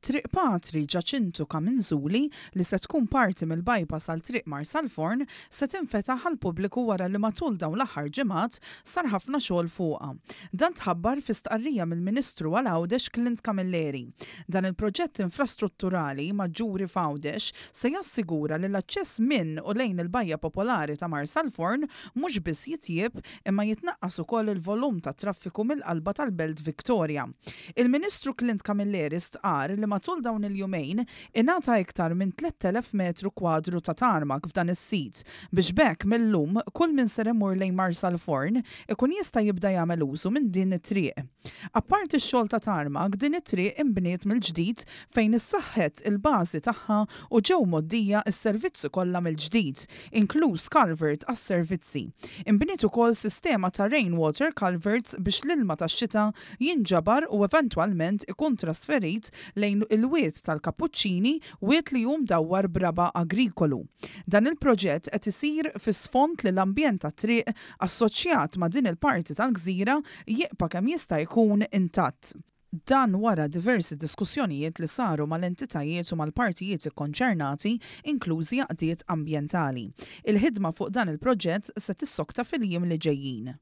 Triq Patri Ġaċintu Kaminżuli li se tkun parti mill-bypass għal triq Marsalforn se tinfetaħ għal pubbliku wara li matul dawn l-aħħar ġimgħat sar ħafna xogħol fuqha. Dan tħabbar fi stqarrija mill-Ministru għal Għawdex Clint Camilleri. Dan il-proġett infrastrutturali maġġuri f'Għawdex se jassigura li l-aċċess minn u lejn il-bajja popolari ta' Marsalforn mhux biss jitjieb imma jitnaqqas ukoll il-volum ta' traffiku mill-qalba tal-Belt Victoria. Il-Ministru Clint Camilleri stqar li matul dawn il-jumejn ingħata iktar minn 3000 metru kwadru ta' tarmak f'dan is-sit biex bekk millum kull min ser imur lejn Marsalforn ikun jista' jibda jagħmel użu minn din it-triq. Apparti x-xogħol ta' tarmak, din it-triq inbniet mill-ġdid fejn issaħħet il-bażi tagħha u ġew moddija s-servizzi kollha mill-ġdid, inkluż culvert għas-servizzi. Inbniet ukoll sistema ta' rainwater culverts biex l-ilma tax-xita jinġabar u eventwalment ikun trasferit lejn il-wiet tal-Kappuċċini, wiet li jum dawwar braba agrikolu. Dan il-proġett qed isir fi sfond li l-ambjent tat-triq assoċjat ma' din il-parti tal-gżira jibqa' kemm jista' jkun intatt. Dan wara diversi diskussjonijiet li saru mal-entitajiet u mal-partijiet ikkonċernati, inklużi għaqdiet ambjentali. Il-ħidma fuq dan il-proġett se tissokta fil-jiem li ġejjin.